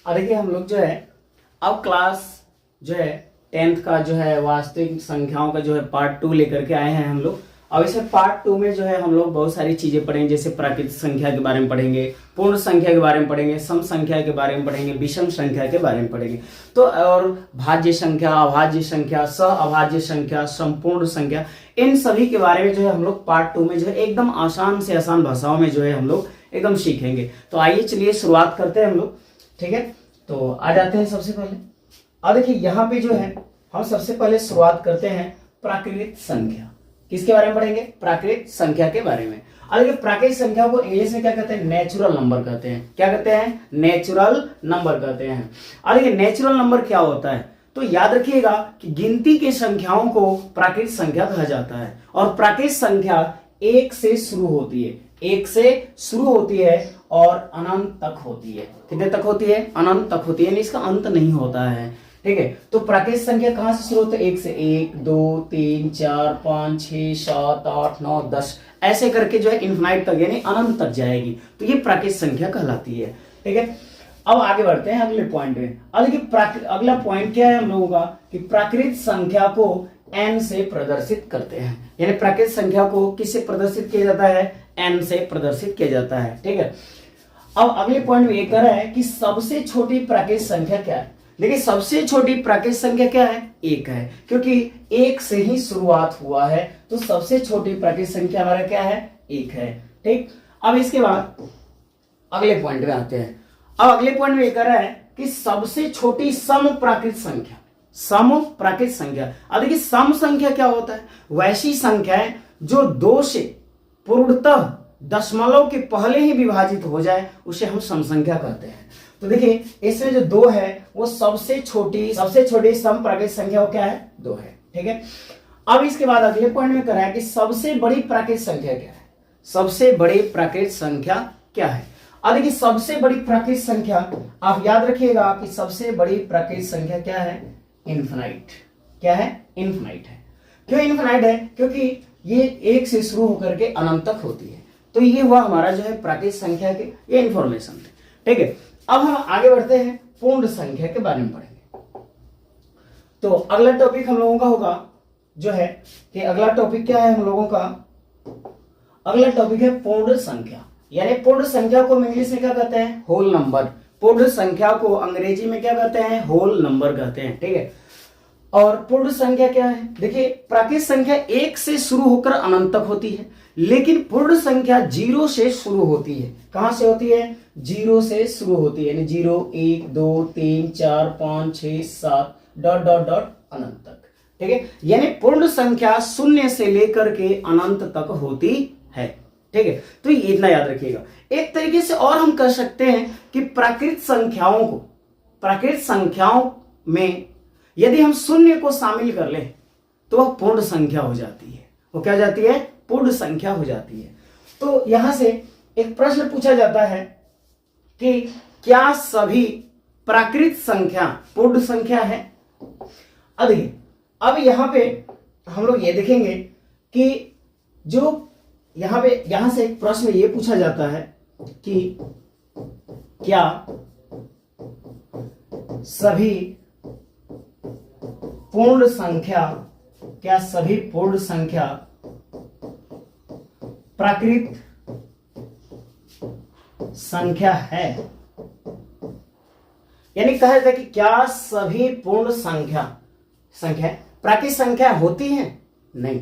और देखिए हम लोग जो है अब क्लास जो है 10th का जो है वास्तविक संख्याओं का जो है पार्ट 2 लेकर के आए हैं हम लोग। अब इसमें पार्ट 2 में जो है हम लोग बहुत सारी चीजें पढ़ेंगे, जैसे प्राकृतिक संख्या के बारे में पढ़ेंगे, पूर्ण संख्या के बारे में पढ़ेंगे, सम संख्या के बारे में पढ़ेंगे, विषम संख्या के बारे में पढ़ेंगे। तो और भाज्य संख्या, अभाज्य संख्या, सहअभाज्य संख्या, संपूर्ण संख्या, इन सभी के बारे में जो है हम लोग पार्ट 2 में जो है एकदम आसान से आसान भाषाओं में जो है हम लोग एकदम सीखेंगे। तो आइए चलिए शुरुआत करते हैं हम लोग, ठीक है। तो आ जाते हैं सबसे पहले। अब देखिए यहाँ पे जो है हम सबसे पहले शुरुआत करते हैं प्राकृतिक संख्या। किसके बारे में पढ़ेंगे? प्राकृतिक संख्या के बारे में। अब देखिए प्राकृतिक संख्या को इंग्लिश में क्या कहते हैं? नेचुरल नंबर कहते हैं। क्या कहते हैं? नेचुरल नंबर कहते हैं। अब देखिए नेचुरल नंबर क्या होता है, तो याद रखिएगा कि गिनती की संख्याओं को प्राकृतिक संख्या कहा जाता है। और प्राकृतिक संख्या 1 से शुरू होती है, 1 से शुरू होती है और अनंत तक होती है। कितने तक होती है? अनंत तक होती है, यानी इसका अंत नहीं होता है, ठीक है। तो प्राकृतिक संख्या कहां से शुरू होती है? 1 से 1 2 3 4 5 6 7 8 9 10 ऐसे करके जो है इन्फिनाइट तक यानी अनंत तक जाएगी। तो ये प्राकृतिक संख्या कहलाती है, ठीक है। अब आगे बढ़ते हैं अगले पॉइंट में। अब देखिए अगला पॉइंट क्या है हम लोगों का कि प्राकृतिक संख्या को n से प्रदर्शित करते हैं, यानी प्राकृतिक संख्या को किससे प्रदर्शित किया जाता है? n से प्रदर्शित किया जाता है, ठीक है। अब अगले पॉइंट में ये कह रहा है कि सबसे छोटी प्राकृतिक संख्या क्या है। देखिए सबसे छोटी प्राकृतिक संख्या क्या है? 1 है, क्योंकि 1 से ही शुरुआत हुआ है, तो सबसे छोटी प्राकृतिक संख्या हमारा क्या है? 1 है, ठीक। अब इसके बाद अगले पॉइंट में आते हैं। अब अगले पॉइंट में ये कह रहा है कि सबसे छोटी सम प्राकृतिक संख्या, सम प्राकृतिक संख्या। अब देखिए सम संख्या क्या होता है? वैसी संख्या है जो 2 से पूर्णतः दशमलव के पहले ही विभाजित हो जाए, उसे हम सम संख्या कहते हैं। तो देखिए इसमें जो 2 है वो सबसे छोटी सम प्राकृतिक संख्या वो क्या है? 2 है, ठीक है। अब इसके बाद अगले पॉइंट में कह रहा है कि सबसे बड़ी प्राकृतिक संख्या क्या है? सबसे बड़ी प्राकृतिक संख्या क्या है? अब देखिए सबसे बड़ी प्राकृतिक संख्या आप याद रखिएगा कि सबसे बड़ी प्राकृतिक संख्या क्या है? इनफिनाइट। क्या है? इनफिनाइट है। क्यों इनफिनाइट है? क्योंकि ये 1 से शुरू होकर के अनंत तक होती है। तो ये हुआ हमारा जो है प्राकृतिक संख्या के ये इंफॉर्मेशन थे, ठीक है। अब हम आगे बढ़ते हैं, पूर्ण संख्या के बारे में पढ़ेंगे। तो अगला टॉपिक हम लोगों का होगा जो है कि अगला टॉपिक क्या है हम लोगों का? अगला टॉपिक है पूर्ण संख्या, यानी पूर्ण संख्या को हम इंग्लिश में क्या कहते हैं? Whole number. पूर्ण संख्या को अंग्रेजी में क्या कहते हैं? होल नंबर कहते हैं, ठीक है। और पूर्ण संख्या क्या है? देखिए प्राकृतिक संख्या 1 से शुरू होकर अनंत तक होती है, लेकिन पूर्ण संख्या 0 से शुरू होती है। कहां से होती है? 0 से शुरू होती है, यानी 0 1 2 3 4 5 6 7 डॉट डॉट डॉट अनंत तक, ठीक है। यानी पूर्ण संख्या 0 से लेकर के अनंत तक होती है, ठीक है। तो ये इतना याद रखिएगा। एक तरीके से और हम कह सकते हैं कि प्राकृतिक संख्याओं में यदि हम 0 को शामिल कर ले तो वह पूर्ण संख्या हो जाती है। वो क्या हो जाती है? पूर्ण संख्या हो जाती है। तो यहां से एक प्रश्न पूछा जाता है कि क्या सभी प्राकृतिक संख्या पूर्ण संख्या है? अब यहां पे हम लोग ये देखेंगे कि जो यहां से एक प्रश्न ये पूछा जाता है कि क्या सभी पूर्ण संख्या प्राकृतिक संख्या है? यानी कहा जाता है कि क्या सभी पूर्ण संख्या प्राकृतिक संख्या होती हैं? नहीं।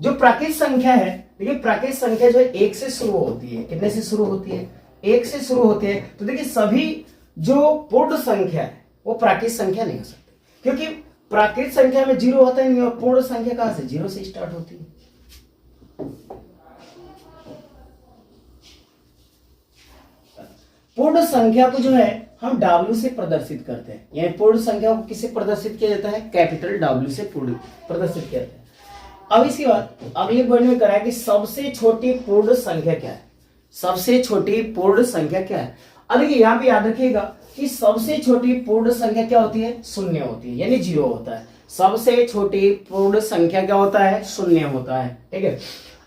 जो प्राकृतिक संख्या है, देखिए प्राकृतिक संख्या जो है 1 से शुरू होती है। कितने से शुरू होती है? 1 से शुरू होती है। तो देखिए सभी जो पूर्ण संख्या है वो प्राकृतिक संख्या नहीं हो सकती, क्योंकि प्राकृतिक संख्या में 0 होता ही नहीं, और पूर्ण संख्या कहां से? 0 से स्टार्ट होती है। पूर्ण संख्या को जो है हम W से प्रदर्शित करते हैं, यानी पूर्ण संख्या को किससे प्रदर्शित किया जाता है? कैपिटल W से प्रदर्शित किया जाता है। अब इसके बाद अगले पॉइंट में करा है कि सबसे छोटी पूर्ण संख्या क्या है? सबसे छोटी पूर्ण संख्या क्या है? अब देखिए यहाँ पे याद रखिएगा कि सबसे छोटी पूर्ण संख्या क्या होती है? 0 होती है, यानी 0 होता है। सबसे छोटी पूर्ण संख्या क्या होता है? 0 होता है, ठीक है।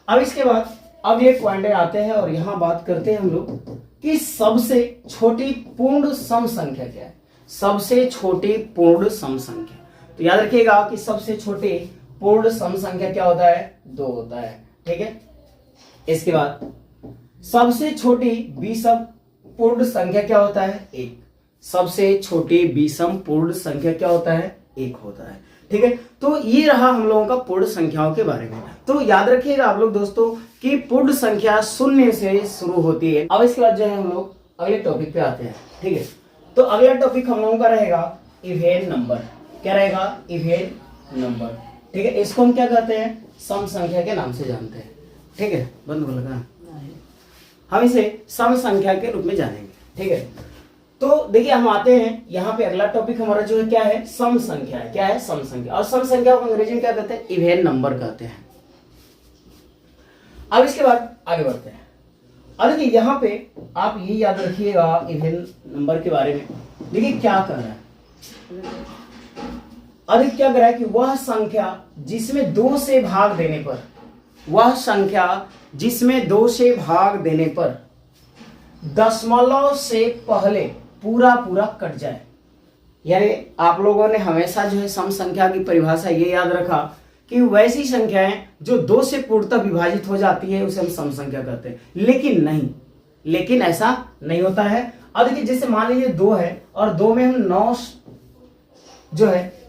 अब इसके बाद अब ये पॉइंट आते हैं और यहाँ बात करते हैं हम लोग कि सबसे छोटी पूर्ण सम संख्या क्या है। सबसे छोटी पूर्ण सम संख्या, तो याद रखिएगा कि सबसे छोटी पूर्ण सम संख्या क्या होता है, 2 होता है। ठीक है, इसके बाद सबसे छोटी विषम पूर्ण संख्या क्या होता है, 1। सबसे छोटी विषम पूर्ण संख्या क्या होता है, 1 होता है। ठीक है, तो ये रहा हम लोगों का पूर्ण संख्याओं के बारे में। तो याद रखिएगा आप लोग दोस्तों कि पूर्ण संख्या 0 से शुरू होती है। अब इसके बाद जो है हम लोग अगले टॉपिक पे आते हैं। ठीक है, तो अगला टॉपिक हम लोगों का रहेगा इवेन नंबर। क्या रहेगा, इवेन नंबर। ठीक है, इसको हम क्या कहते हैं, सम संख्या के नाम से जानते हैं। ठीक है, बंद हो लगा, हम इसे सम संख्या के रूप में जानेंगे। ठीक है, तो देखिए हम आते हैं यहाँ पे, अगला टॉपिक हमारा जो है क्या है, सम संख्या है। क्या है, सम संख्या। और सम संख्या को अंग्रेजी में क्या कहते हैं, इवेन नंबर कहते हैं। अब इसके बाद आगे बढ़ते हैं। अब देखिए यहाँ पे आप ये याद रखिएगा इवेन नंबर के बारे में। देखिए क्या कर रहा है, अधिक क्या कर रहा है कि वह संख्या जिसमें 2 से भाग देने पर, वह संख्या जिसमें 2 से भाग देने पर दशमलव से पहले पूरा पूरा कट जाए। यानी आप लोगों ने हमेशा जो है सम संख्या की परिभाषा ये याद रखा कि वैसी संख्याएं जो 2 से पूर्णतः विभाजित हो जाती है उसे हम सम संख्या कहते हैं। लेकिन नहीं, लेकिन ऐसा नहीं होता है। अब देखिए जैसे मान लीजिए 2 है और 2 में हम 9 जो है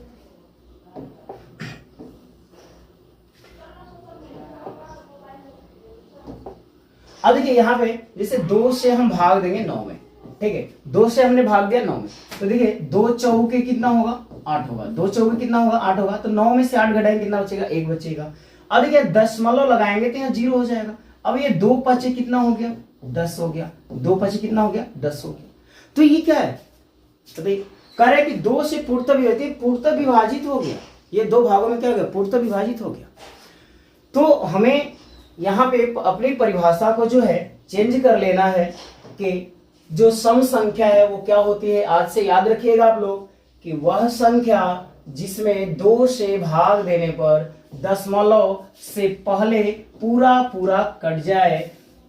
अब देखिए यहाँ पे जैसे 2 से हम भाग देंगे 9 में। ठीक है, 2 से हमने भाग दिया 9 में, तो देखिए 2 चौके कितना होगा, 8 होगा। 2 चौके कितना होगा, 8 होगा। तो 9 में से 8 घटाएंगे कितना बचेगा, 1 बचेगा। अब देखिए दशमलव लगाएंगे तो यहाँ 0 हो जाएगा। अब ये 2 पचे कितना हो गया, 10 हो गया। 2 पचे कितना हो गया, 10 हो गया। तो ये क्या है, तो कह रहे कि 2 से पूर्णतः विभाजित हो गया। ये 2 भागों में क्या हो गया, पूर्णतः विभाजित हो गया। तो हमें यहाँ पे अपनी परिभाषा को जो है चेंज कर लेना है कि जो सम संख्या है वो क्या होती है। आज से याद रखिएगा आप लोग कि वह संख्या जिसमें 2 से भाग देने पर दशमलव से पहले पूरा पूरा कट जाए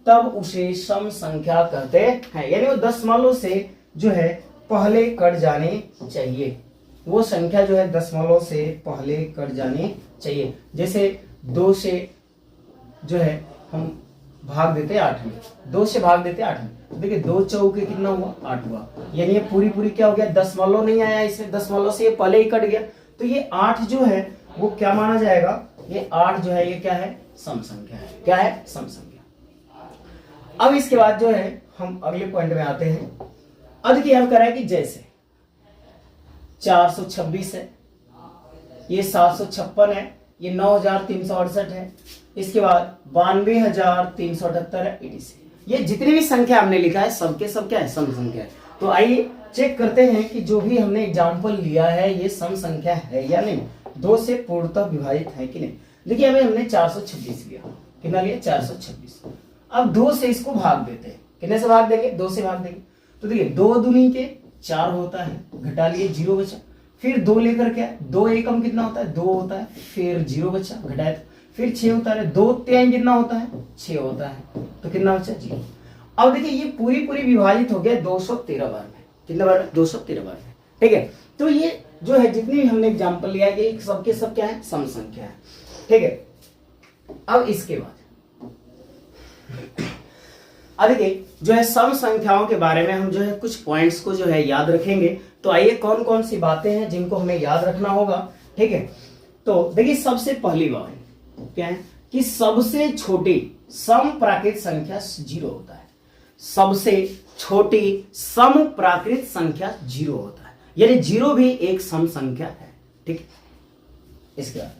तब उसे सम संख्या कहते हैं। यानी वो दशमलव से जो है पहले कट जानी चाहिए, वो संख्या जो है दशमलव से पहले कट जानी चाहिए। जैसे 2 से जो है हम भाग देते 8 में, 2 से भाग देते 8 में, तो देखिए 2 चौके कितना हुआ, 8 हुआ। यानी ये पूरी क्या हो गया, दशमलव नहीं आया इसमें, दशमलव से ये पहले ही कट गया। तो ये 8 जो है वो क्या माना जाएगा, ये 8 जो है ये क्या है, सम संख्या है। क्या है, सम संख्या। अब इसके बाद जो है हम अगले पॉइंट में आते हैं। अब देखिए हम कह रहा है कि जैसे 426 है, ये 756 है, ये 9368 है, इसके बाद 92,378 है, etc। ये जितनी भी संख्या हमने लिखा है सबके सब क्या है, सम संख्या है। तो आइए चेक करते हैं कि जो भी हमने एग्जाम्पल लिया है ये सम संख्या है या नहीं, 2 से पूर्णतः विभाजित है कि नहीं। देखिए अभी हमने 426 लिया, कितना लिया, 426। अब 2 से इसको भाग देते हैं, कितने से भाग देंगे, 2 से भाग देंगे। तो देखिए 2 दूनी के 4 होता है, घटा लिए 0 बचा। फिर 2 लेकर के 2 एकम कितना होता है, 2 होता है, फिर 0 बचा, घटाए फिर 6 होता है, 2 3 कितना होता है, 6 होता है, तो कितना बचा, 0। अब देखिए ये पूरी विभाजित हो गया 213 बार में। कितने बार, 213 बार में। ठीक है, तो ये जो है जितनी भी हमने एग्जांपल लिया है ये सबके सब क्या है, सम संख्या है। ठीक है, अब इसके बाद अब देखिए जो है सम संख्याओं के बारे में हम जो है कुछ पॉइंट्स को जो है याद रखेंगे। तो आइए कौन कौन सी बातें हैं जिनको हमें याद रखना होगा। ठीक है, तो देखिए सबसे पहली बात क्या है कि सबसे छोटी सम प्राकृत संख्या 0 होता है। सबसे छोटी सम प्राकृत संख्या 0 होता है, यानी 0 भी एक सम संख्या है। ठीक है, इसके बाद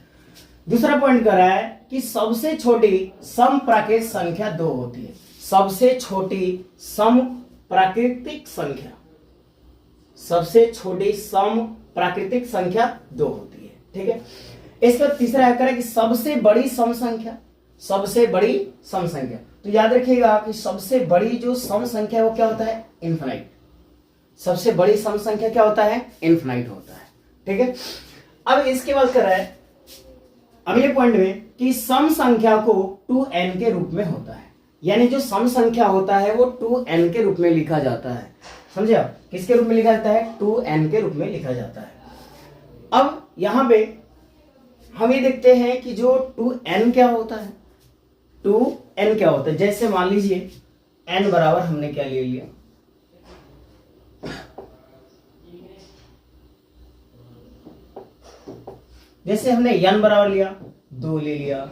दूसरा पॉइंट कर रहा है कि सबसे छोटी सम प्राकृत संख्या 2 होती है। सबसे छोटी सम प्राकृतिक संख्या, सबसे छोटी सम प्राकृतिक संख्या 2 होती है। ठीक है, इसका तीसरा है कि सबसे बड़ी सम संख्या, सबसे बड़ी सम संख्या। तो याद रखिएगा कि सबसे बड़ी जो सम संख्या है वो क्या होता है, इनफाइनाइट। सबसे बड़ी सम संख्या क्या होता है, इनफाइनाइट होता है। ठीक है, अब इसके बाद कर रहा है अगले पॉइंट में कि सम संख्या को 2n के रूप में होता है। यानी जो सम संख्या होता है वो 2n के रूप में लिखा जाता है। समझे आप? किसके रूप में लिखा जाता है? 2n के रूप में लिखा जाता है। अब यहां पे हम ये देखते हैं कि जो 2n क्या होता है, 2n क्या होता है। जैसे मान लीजिए n बराबर हमने क्या ले लिया, जैसे हमने n बराबर लिया 2 ले लिया,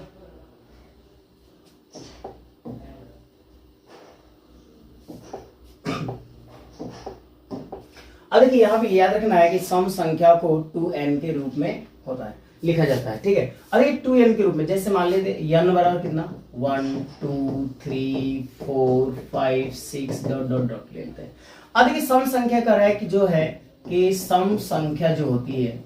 अब देखिए यहां पे याद रखना है कि सम संख्या को 2n के रूप में होता है, लिखा जाता है। ठीक है, अरे 2n के रूप में जैसे मान लीजिए n बराबर कितना 1 2 3 4 5 6 डॉट डॉट डॉट ले लेते हैं। अब देखिए सम संख्या कर रहा है कि जो है कि सम संख्या जो होती है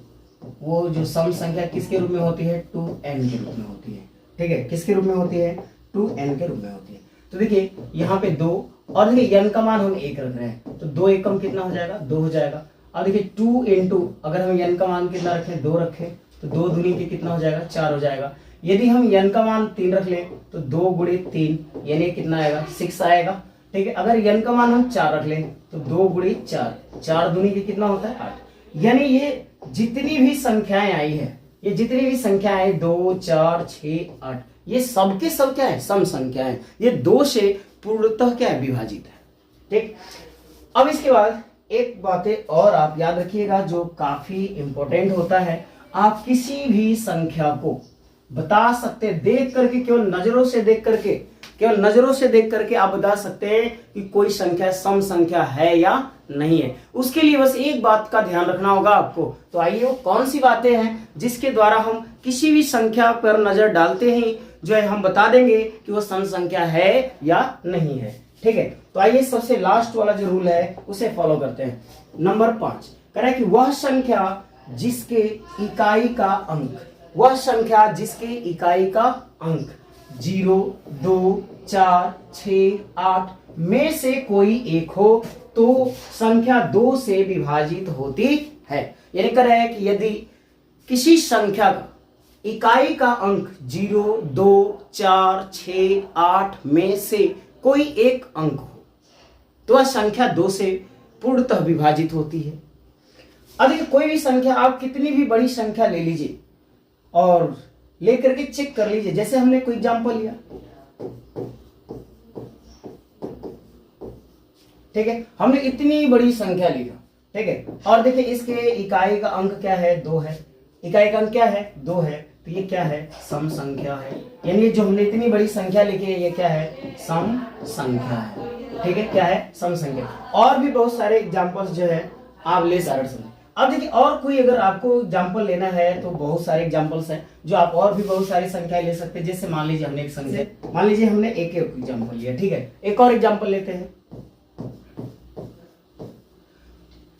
वो जो सम संख्या किसके रूप में होती है? 2n के रूप में होती है। ठीक है, किसके रूप में होती है? 2n के रूप में होती है। तो देखिए यहाँ पे 2 और देखिए n का मान हम 1 रख रहे हैं तो 2 एकम कितना हो जाएगा? 2 हो जाएगा। अब देखिए 2 इंटू अगर हम n का मान कितना रखें? 2 रखें तो 2 दूनी के कितना हो जाएगा? 4 हो जाएगा। यदि हम n का मान 3 रख लें तो 2 गुणे 3 यानी कितना आएगा? 6 आएगा। ठीक है, अगर n का मान हम 4 रख लें तो 2 गुणे 4 4 दूनी के कितना होता है? 8। यानी ये जितनी भी संख्याएं आई है, ये जितनी भी संख्याएं 2 4 6 8 ये सबके सब क्या है? सम संख्या है। ये 2 से पूर्णतः क्या है? विभाजित है। ठीक, अब इसके बाद एक बातें और आप याद रखिएगा जो काफी इंपॉर्टेंट होता है। आप किसी भी संख्या को बता सकते हैं देख करके, केवल नजरों से देख करके, केवल नजरों से देख करके आप बता सकते हैं कि कोई संख्या सम संख्या है या नहीं है। उसके लिए बस एक बात का ध्यान रखना होगा आपको। तो आइए वो कौन सी बातें हैं जिसके द्वारा हम किसी भी संख्या पर नजर डालते ही जो है हम बता देंगे कि वो सम संख्या है या नहीं है। ठीक है, तो आइए सबसे लास्ट वाला जो रूल है उसे फॉलो करते हैं। नंबर 5 कह रहा है कि वह संख्या जिसके इकाई का अंक, वह संख्या जिसके इकाई का अंक 0 2 4 6 8 में से कोई एक हो तो संख्या 2 से विभाजित होती है। यानी कह रहा है कि यदि किसी संख्या का इकाई का अंक 0 2 4 6 8 में से कोई एक अंक हो तो वह संख्या 2 से पूर्णतः विभाजित होती है। अब देखिए कोई भी संख्या, आप कितनी भी बड़ी संख्या ले लीजिए और लेकर के चेक कर लीजिए। जैसे हमने कोई एग्जांपल लिया, ठीक है, हमने इतनी बड़ी संख्या लिया, ठीक है, और देखिए इसके इकाई का अंक क्या है? 2 है। इकाई का अंक क्या है? 2 है। तो ये क्या है? सम संख्या है। यानी जो हमने इतनी बड़ी संख्या लिखी है ये क्या है? सम संख्या है। ठीक है, क्या है? सम संख्या। और भी बहुत सारे एग्जांपल्स जो है आप ले सकते हैं। अब देखिए और कोई अगर आपको एग्जांपल लेना है तो बहुत सारे एग्जांपल्स हैं जो आप और भी बहुत सारी संख्या ले सकते हैं। जैसे मान लीजिए हमने एक संख्या, मान लीजिए हमने एक एग्जांपल लिया, ठीक है, एक और एग्जांपल लेते हैं।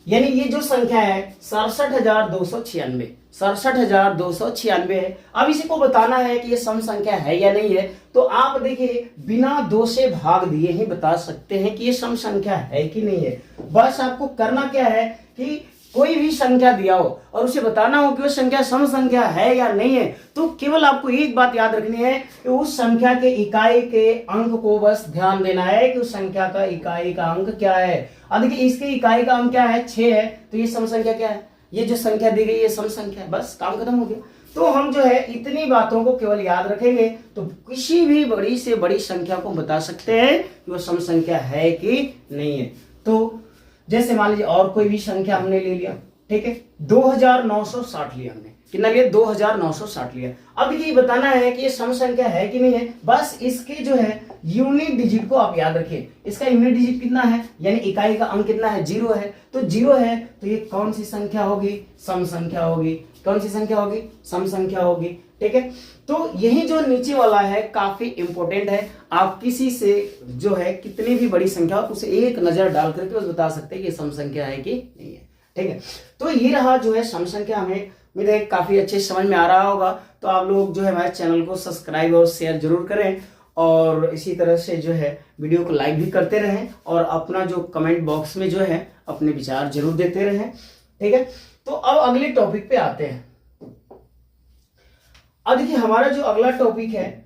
यानी ये जो संख्या है 67,296, 67,296 है। अब इसी को बताना है कि ये सम संख्या है या नहीं है। तो आप देखिए बिना 2 से भाग दिए ही बता सकते हैं कि ये सम संख्या है कि नहीं है। बस आपको करना क्या है कि कोई भी संख्या दिया हो और उसे बताना हो कि वो संख्या सम संख्या है या नहीं है, तो केवल आपको एक बात याद रखनी है कि उस संख्या के इकाई के अंक को बस ध्यान देना है कि उस संख्या का इकाई का अंक क्या है। अब देखिए इसके इकाई का अंक क्या है? 6 है, तो ये सम संख्या क्या है? ये जो संख्या दी गई है सम संख्या है। बस काम खत्म हो गया। तो हम जो है इतनी बातों को केवल याद रखेंगे तो किसी भी बड़ी से बड़ी संख्या को बता सकते हैं कि वो सम संख्या है कि नहीं है। तो जैसे मान लीजिए और कोई भी संख्या हमने ले लिया, ठीक है, 2960 लिया हमने, कितना लिया? 2960 लिया। अब देखिए बताना है कि ये सम संख्या है कि नहीं है। बस इसके जो है यूनिट डिजिट को आप याद रखिए। इसका यूनिट डिजिट कितना है? यानी इकाई का अंक कितना है? 0 है। तो 0 है तो ये कौन सी संख्या होगी? सम संख्या होगी। कौन सी संख्या होगी? सम संख्या होगी। ठीक है, तो यही जो नीचे वाला है काफी इंपॉर्टेंट है। आप किसी से जो है कितनी भी बड़ी संख्या उसे एक नजर डाल करके उसे बता सकते हैं कि सम संख्या है कि नहीं है। ठीक है, तो ये रहा जो है सम संख्या। हमें उम्मीद है काफी अच्छे समझ में आ रहा होगा। तो आप लोग जो है हमारे चैनल को सब्सक्राइब और शेयर जरूर करें और इसी तरह से जो है वीडियो को लाइक भी करते रहें और अपना जो कमेंट बॉक्स में जो है अपने विचार जरूर देते रहें। ठीक है, तो अब अगले टॉपिक पे आते हैं। अब देखिए हमारा जो अगला टॉपिक है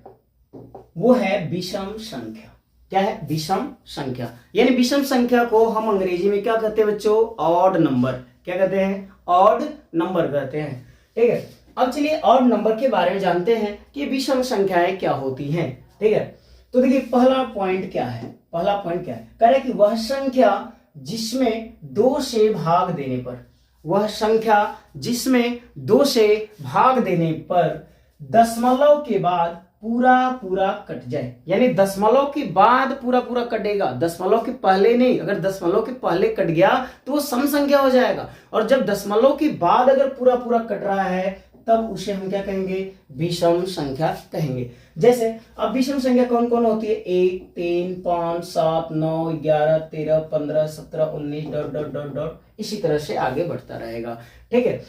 वो है विषम संख्या। क्या है? विषम संख्या। यानी विषम संख्या को हम अंग्रेजी में क्या कहते हैं बच्चों? Odd number. क्या कहते हैं? ऑड नंबर कहते हैं। ठीक है, अब चलिए ऑड नंबर के बारे में जानते हैं कि विषम संख्याएं क्या होती हैं। ठीक है, तो देखिए पहला पॉइंट क्या है? पहला पॉइंट क्या है? कह रहे कि वह संख्या जिसमें 2 से भाग देने पर, वह संख्या जिसमें 2 से भाग देने पर दशमलव के बाद पूरा पूरा कट जाए। यानी दशमलव के बाद पूरा पूरा कटेगा, दशमलव के पहले नहीं। अगर दशमलव के पहले कट गया तो वो सम संख्या हो जाएगा, और जब दशमलव के बाद अगर पूरा पूरा कट रहा है तब उसे हम क्या कहेंगे? विषम संख्या कहेंगे। जैसे अब विषम संख्या कौन कौन होती है? 1, 3, 5, 7, 9, 11, 13, 15, 17, 19 डॉट डॉट डॉट डॉट, इसी तरह से आगे बढ़ता रहेगा। ठीक है,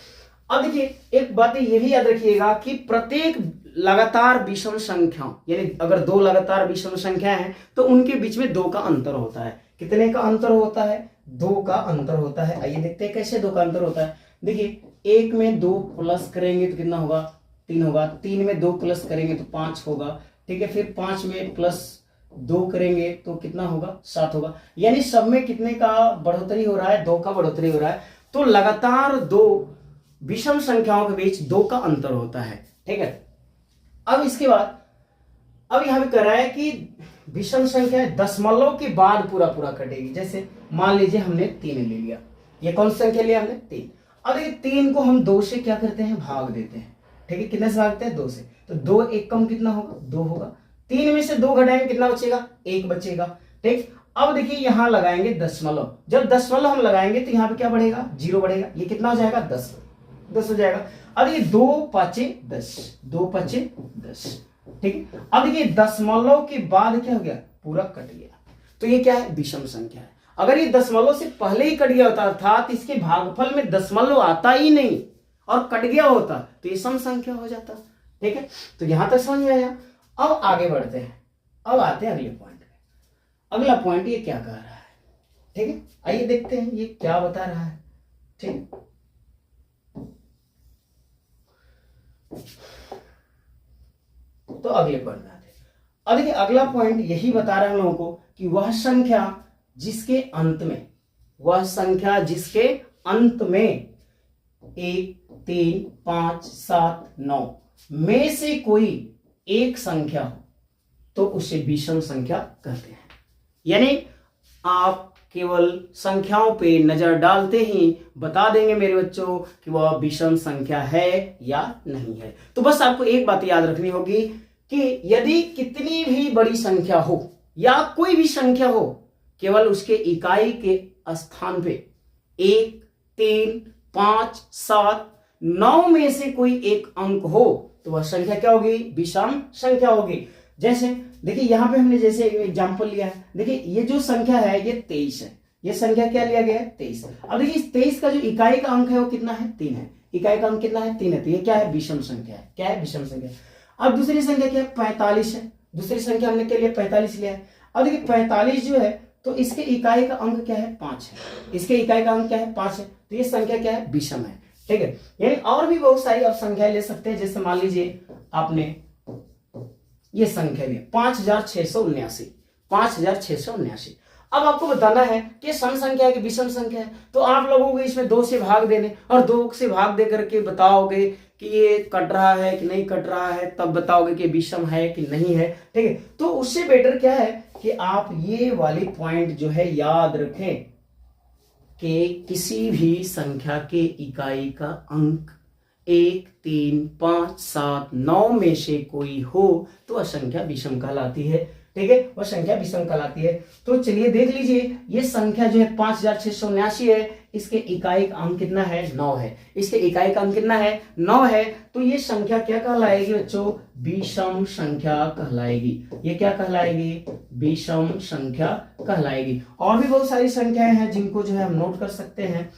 अब देखिए एक बात ये भी याद रखिएगा कि प्रत्येक लगातार विषम संख्या, यानी अगर 2 लगातार विषम संख्या है तो उनके बीच में 2 का अंतर होता है। कितने का अंतर होता है? 2 का अंतर होता है। आइए देखते हैं कैसे 2 का अंतर होता है। देखिए 1 में 2 प्लस करेंगे तो कितना होगा? 3 होगा। 3 में 2 प्लस करेंगे तो 5 होगा। ठीक है, फिर 5 में प्लस 2 करेंगे तो कितना होगा? 7 होगा। यानी सब में कितने का बढ़ोतरी हो रहा है? 2 का बढ़ोतरी हो रहा है। तो लगातार 2 विषम संख्याओं के बीच 2 का अंतर होता है। ठीक है, अब इसके बाद अब यहां पे कह रहा है कि विषम संख्या दशमलव के बाद पूरा पूरा कटेगी। जैसे मान लीजिए हमने 3 ले लिया, ये कौन सी संख्या लिया हमने? 3। अब ये 3 को हम 2 से क्या करते हैं? भाग देते हैं। ठीक है, कितने से भागते हैं? 2 से। तो 2 एक कम कितना होगा? 2 होगा। 3 में से 2 घटाएंगे कितना बचेगा? 1 बचेगा। ठीक, अब देखिए यहां लगाएंगे दशमलव। जब दशमलव हम लगाएंगे तो यहां पे क्या बढ़ेगा? 0 बढ़ेगा। ये कितना हो जाएगा? 10 हो जाएगा। अब ये 2 5 10, 2 5 10। ठीक है, अब देखिए दशमलव के बाद क्या हो गया? पूरा कट गया। तो ये क्या है? विषम संख्या है। अगर ये दशमलव से पहले ही कट गया होता था तो इसके भागफल में दशमलव आता ही नहीं और कट गया होता तो ये सम संख्या हो जाता। ठीक है, तो यहां तक समझ में आया। अब आगे बढ़ते हैं, अब आते हैं अगले पॉइंट पे। अगला पॉइंट ये क्या कह रहा है? ठीक है, आइए देखते हैं ये क्या बता रहा है। ठीक, तो अगले पॉइंट में आते हैं। अब देखिए अगला पॉइंट यही बता रहा है हम लोगों को कि वह संख्या जिसके अंत में, वह संख्या जिसके अंत में 1, 3, 5, 7, 9 में से कोई एक संख्या हो तो उसे विषम संख्या कहते हैं। यानी आप केवल संख्याओं पे नजर डालते ही बता देंगे मेरे बच्चों कि वह विषम संख्या है या नहीं है। तो बस आपको एक बात याद रखनी होगी कि यदि कितनी भी बड़ी संख्या हो या कोई भी संख्या हो, केवल उसके इकाई के स्थान पे 1, 3, 5, 7, 9 में से कोई एक अंक हो तो वह संख्या क्या होगी? विषम संख्या होगी। जैसे देखिए यहां पे हमने जैसे एग्जांपल लिया है। देखिए ये जो संख्या है ये 23 है। ये संख्या क्या लिया गया है? 23। अब देखिए इस 23 का जो इकाई का अंक है वो कितना है? 3 है। इकाई का अंक कितना है? 3 है। तो ये क्या है? विषम संख्या है। क्या है? विषम संख्या। अब दूसरी संख्या क्या है? 45 है। दूसरी संख्या हमने क्या लिया? 45 लिया है। अब देखिए 45 जो है तो इसके इकाई का अंक क्या है? 5 है। इसके इकाई का अंक क्या है? 5 है। तो ये संख्या क्या है? विषम है। ठीक है, यानी और भी बहुत सारी आप संख्या ले सकते हैं। जैसे मान लीजिए आपने ये संख्या लिया 5679, 5679। अब आपको बताना है कि सम संख्या है कि विषम संख्या है। तो आप लोगों को इसमें 2 से भाग देने और 2 से भाग दे करके बताओगे कि ये कट रहा है कि नहीं कट रहा है, तब बताओगे कि विषम है कि नहीं है। ठीक है, तो उससे बेटर क्या है कि आप ये वाली पॉइंट जो है याद रखें कि किसी भी संख्या के इकाई का अंक 1, 3, 5, 7, 9 में से कोई हो तो वह संख्या विषम कहलाती है। ठीक है, वह संख्या विषम कहलाती है। तो चलिए देख लीजिए ये संख्या जो है 5679 है, इसके इकाई का अंक कितना है? 9 है। इसके इकाई का अंक कितना है? 9 है। तो ये संख्या क्या कहलाएगी बच्चों? विषम संख्या कहलाएगी। ये क्या कहलाएगी? विषम संख्या कहलाएगी। और भी बहुत सारी संख्याएं हैं जिनको जो है हम नोट कर सकते हैं,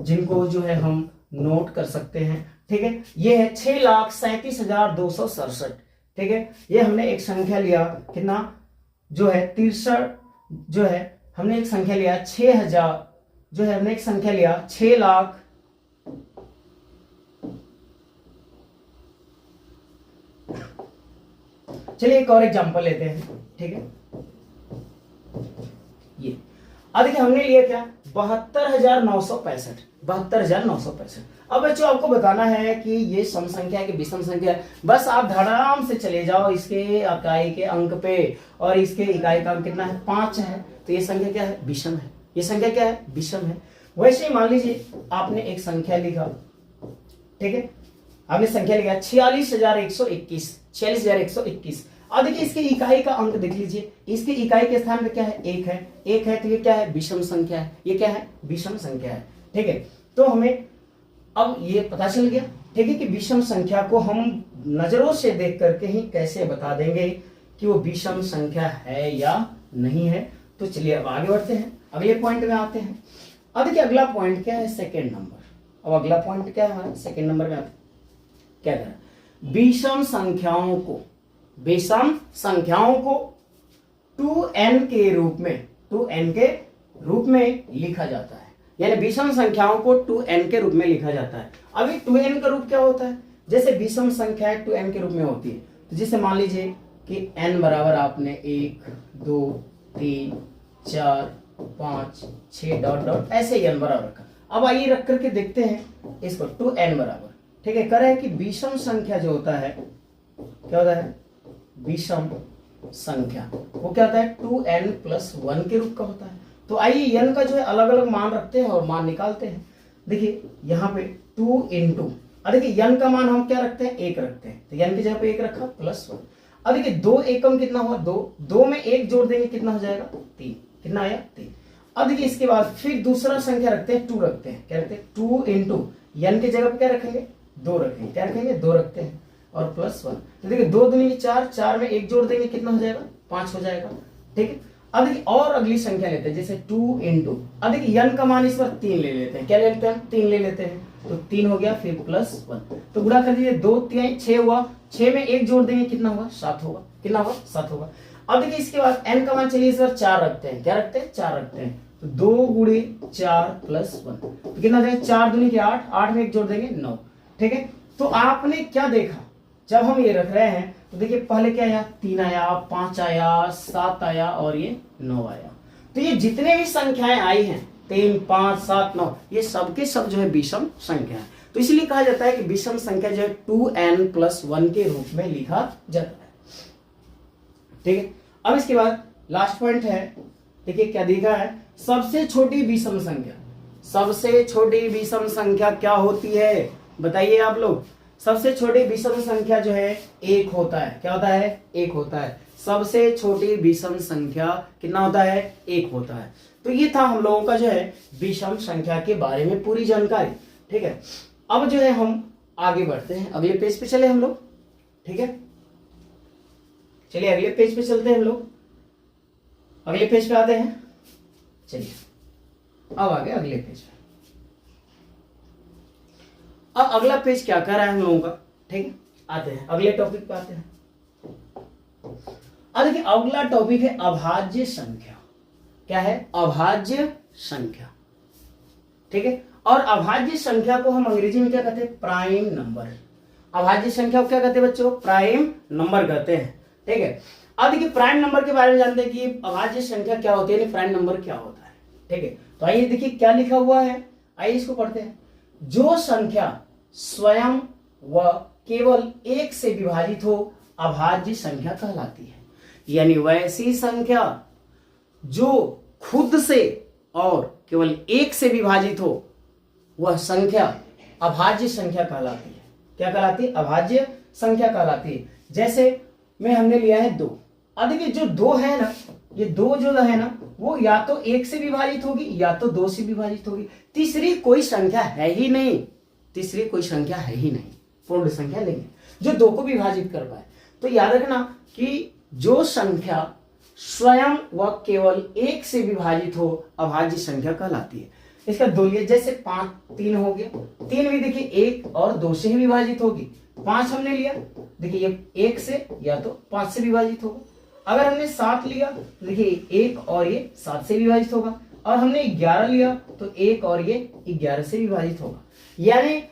जिनको जो है हम नोट कर सकते हैं। ठीक है, ये है 6,37,267। ठीक है, ये हमने एक संख्या लिया कितना जो है 63, जो है हमने एक संख्या लिया 6000, जो है हमने एक संख्या लिया 6 लाख, चलिए एक और एग्जांपल लेते हैं। ठीक है, ये। अब देखिए हमने लिया क्या 72,965, 72,965। अब बच्चों आपको बताना है कि ये सम संख्या है कि विषम संख्या है। बस आप धड़ाम से चले जाओ इसके इकाई के अंक पे, और इसके इकाई का अंक कितना है 5 है, तो ये संख्या क्या है विषम है। ये संख्या क्या है विषम है। वैसे ही मान लीजिए आपने एक संख्या लिखा, ठीक है, आपने संख्या लिखा 46,121, 46,121। अब देखिए इसके इकाई का अंक देख लीजिए, इसके इकाई के स्थान पे क्या है एक है, एक है, तो ये क्या है विषम संख्या है, ये क्या है विषम संख्या है, ठीक है। तो हमें अब ये पता चल गया, ठीक है, कि विषम संख्या को हम नजरों से देख करके ही कैसे बता देंगे कि वो विषम संख्या है या नहीं है। तो चलिए अब आगे बढ़ते हैं, अगले पॉइंट में आते हैं। अब देखिए अगला पॉइंट क्या है सेकेंड नंबर। अब अगला पॉइंट क्या है हमारा सेकेंड नंबर में आते क्या करें, विषम संख्याओं को, विषम संख्याओं को 2n के रूप में, 2n के रूप में लिखा जाता है, यानी विषम संख्याओं को 2n के रूप में लिखा जाता है। अभी 2n का रूप क्या होता है, जैसे विषम संख्याएं 2n के रूप में होती है, तो जैसे मान लीजिए कि n बराबर आपने 1 2 3 4 5 6 डॉट डॉट ऐसे ही n बराबर रखा। अब आइए रख करके देखते हैं इसको 2n बराबर, ठीक है, कह रहे हैं कि विषम संख्या जो होता है क्या होता है विषम संख्या, वो क्या होता है 2n + 1 के रूप का होता है। तो आइए n का जो है अलग अलग मान रखते हैं और मान निकालते हैं। देखिए यहाँ पे 2 × देखिए n का मान हम क्या रखते हैं 1 रखते हैं, तो n की जगह पे 1 रखा +1। अब देखिए 2 एकम कितना हुआ 2, 2 में 1 जोड़ देंगे कितना हो जाएगा 3, कितना आया 3। अब देखिए इसके बाद फिर दूसरा संख्या रखते हैं 2 रखते हैं, क्या रखते हैं 2 × n की जगह पे क्या रखेंगे 2 रखेंगे, क्या रखेंगे 2 रखते हैं और +1। तो देखिए 2 दूनी 4, 4 में 1 जोड़ देंगे कितना हो जाएगा 5 हो जाएगा, ठीक है। अब देखिए और अगली संख्या लेते हैं जैसे 2 × अब देखिए n का मान इस बार 3 ले लेते हैं, क्या ले लेते हैं 3 ले लेते हैं, तो 3 हो गया फिर +1, तो गुणा कर दीजिए 2 3 6 हुआ, 6 में 1 जोड़ देंगे कितना होगा 7 होगा, कितना होगा 7 होगा। अब देखिए इसके बाद n का मान चलिए इस बार 4 रखते हैं, क्या रखते हैं 4 रखते हैं, तो 2 × 4 + 1 तो कितना हो जाएगा 4 दूनी 8, 8 में 1 जोड़ देंगे 9, ठीक है। तो आपने क्या देखा जब हम ये रख रहे हैं, तो देखिए पहले क्या आया 3 आया 5 आया 7 आया और ये 9 आया। तो ये जितने भी संख्याएं आई हैं 3 5 7 9 ये सब के सब जो है विषम संख्या है। तो इसलिए कहा जाता है कि विषम संख्या जो है 2n + 1 के रूप में लिखा जाता है, ठीक है। अब इसके बाद लास्ट पॉइंट है, देखिए क्या दिखा है सबसे छोटी विषम संख्या। सबसे छोटी विषम संख्या क्या होती है बताइए आप लोग। सबसे छोटी विषम संख्या जो है 1 होता है, क्या होता है 1 होता है। सबसे छोटी विषम संख्या कितना होता है 1 होता है। तो ये था हम लोगों का जो है विषम संख्या के बारे में पूरी जानकारी, ठीक है। अब जो है हम आगे बढ़ते हैं, अगले पेज पे चले हम लोग, ठीक है। चलिए अगले पेज पे चलते हैं हम लोग, अगले पेज पे आते हैं। चलिए अब आगे अगले पेज पे। अब अगला पेज क्या कर रहा है हम लोगों का, ठीक है। आते हैं अगले टॉपिक पे आते हैं। अब देखिए अगला टॉपिक है अभाज्य संख्या। क्या है अभाज्य संख्या, ठीक है। और अभाज्य संख्या को हम अंग्रेजी में क्या कहते हैं प्राइम नंबर। अभाज्य संख्या को क्या कहते हैं बच्चों प्राइम नंबर कहते हैं, ठीक है। अब देखिए प्राइम नंबर के बारे में जानते हैं कि अभाज्य संख्या क्या होती है, प्राइम नंबर क्या होता है, ठीक है। तो आइए देखिए क्या लिखा हुआ है, आइए इसको पढ़ते हैं। जो संख्या स्वयं व केवल 1 से विभाजित हो अभाज्य संख्या कहलाती है। यानी वैसी संख्या जो खुद से और केवल 1 से विभाजित हो वह संख्या अभाज्य संख्या कहलाती है। क्या कहलाती है अभाज्य संख्या कहलाती है। जैसे में हमने लिया है 2। अब देखिए जो 2 है ना, ये 2 जो है ना वो या तो 1 से विभाजित होगी या तो 2 से विभाजित होगी, तीसरी कोई संख्या है ही नहीं, तीसरी कोई संख्या है ही नहीं, पूर्ण संख्या नहीं है जो 2 को विभाजित कर पाए। तो याद रखना कि जो संख्या स्वयं व केवल 1 से विभाजित हो अभाज्य संख्या कहलाती है। इसका 2 लिए जैसे 5 3 हो गया, 3 भी देखिए 1 और 2 से ही विभाजित होगी। 5 हमने लिया देखिए ये 1 से या तो 5 से विभाजित होगा। अगर हमने 7 लिया तो देखिए 1 और ये 7 से विभाजित होगा। और हमने 11 लिया तो 1 और ये 11 से विभाजित होगा। यानी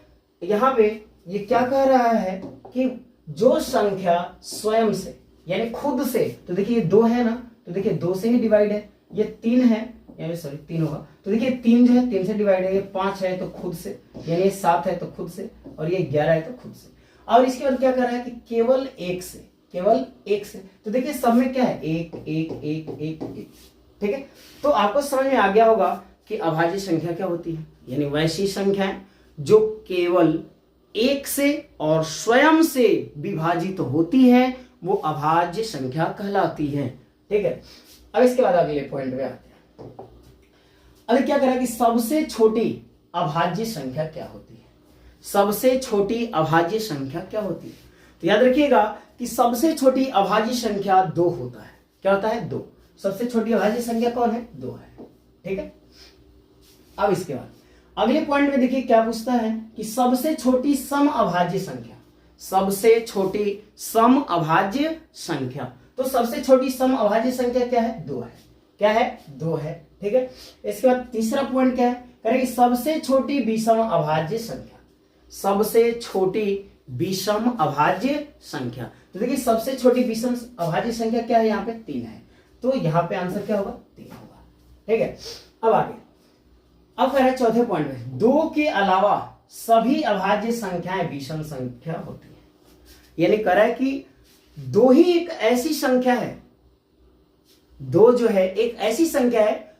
यहाँ पे ये क्या कह रहा है कि जो संख्या स्वयं से यानी खुद से, तो देखिए 2 है ना, तो देखिए 2 से ही डिवाइड है, ये 3 है, यानी सॉरी 3 होगा, तो देखिए 3 जो है 3 से डिवाइड है, ये 5 है तो खुद से, यानी ये 7 है तो खुद से, और ये 11 है तो खुद से। और इसके बाद क्या कर रहा है कि केवल 1 से, केवल 1 से, तो देखिए सब में क्या है 1 1 1 1 1, ठीक है। तो आपको समझ में आ गया होगा कि अभाज्य संख्या क्या होती है, यानी वैसी संख्याएं जो केवल 1 से और स्वयं से विभाजित होती है वो अभाज्य संख्या कहलाती है, ठीक है। अब इसके बाद अगले पॉइंट पे आते हैं। अब क्या करा कि सबसे छोटी अभाज्य संख्या क्या होती है, सबसे छोटी अभाज्य संख्या क्या होती है। तो याद रखिएगा कि सबसे छोटी अभाज्य संख्या 2 होता है। क्या होता है 2, सबसे छोटी अभाज्य संख्या कौन है 2 है, ठीक है। अब इसके बाद अगले पॉइंट में देखिए क्या पूछता है कि सबसे छोटी सम अभाज्य संख्या, सबसे छोटी सम अभाज्य संख्या, तो सबसे छोटी सम अभाज्य संख्या क्या है 2 है, क्या है 2 है, ठीक है। इसके बाद तीसरा पॉइंट क्या है, करेंगे सबसे छोटी विषम अभाज्य संख्या, सबसे छोटी विषम अभाज्य संख्या, तो देखिए सबसे छोटी विषम अभाज्य संख्या क्या है, यहाँ पे 3 है, तो यहाँ पे आंसर क्या होगा 3 होगा, ठीक है। अब आगे, अब कह रहे हैं चौथे पॉइंट में 2 के अलावा सभी अभाज्य संख्याएं विषम संख्या होती है, यानी कह रहा है कि 2 ही एक ऐसी संख्या है, 2 जो है एक ऐसी संख्या है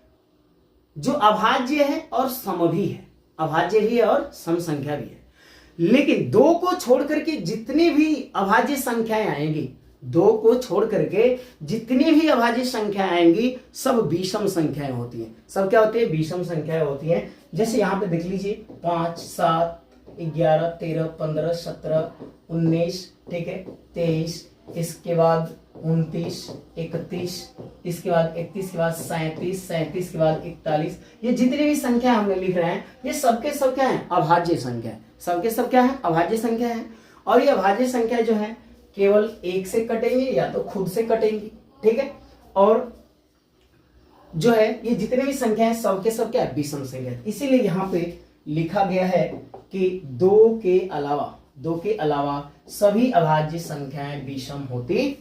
जो अभाज्य है और सम भी है, अभाज्य भी है और सम संख्या भी है, लेकिन 2 को छोड़ करके जितनी भी अभाज्य संख्याएं आएंगी, 2 को छोड़ करके जितनी भी अभाज्य संख्याएं आएंगी सब विषम संख्याएं होती हैं, सब क्या होती है विषम संख्याएं होती हैं। जैसे यहाँ पे देख लीजिए 5 7 11 13 15 17 19, ठीक है 23, इसके बाद 29 31, इसके बाद 31 के बाद 37 37 के बाद 41, ये जितनी भी संख्या हमने लिख रहे हैं ये सबके सब क्या है अभाज्य संख्या है, सबके सब क्या है अभाज्य संख्या है। और ये अभाज्य संख्या जो है केवल 1 से कटेंगे या तो खुद से कटेंगी, ठीक है। और जो है ये जितने भी संख्या है सबके सब क्या है विषम संख्या है, इसीलिए यहाँ पे लिखा गया है कि 2 के अलावा सभी अभाज्य संख्याएं विषम होती है,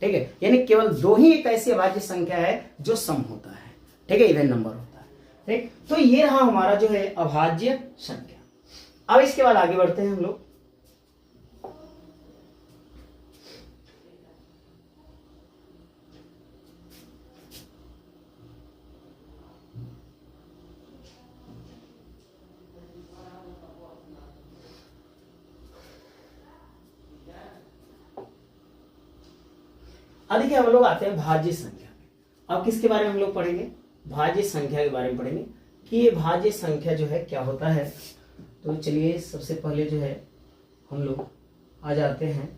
ठीक है। यानी केवल 2 ही एक ऐसी अभाज्य संख्या है जो सम होता है, ठीक है, इवन नंबर होता है, ठीक। तो ये रहा हमारा जो है अभाज्य संख्या। अब इसके बाद आगे बढ़ते हैं हम लोग। अब देखिए हम लोग आते हैं भाज्य संख्या में। अब किसके बारे में हम लोग पढ़ेंगे, भाज्य संख्या के बारे में पढ़ेंगे कि ये भाज्य संख्या जो है क्या होता है। तो चलिए सबसे पहले जो है हम लोग आ जाते हैं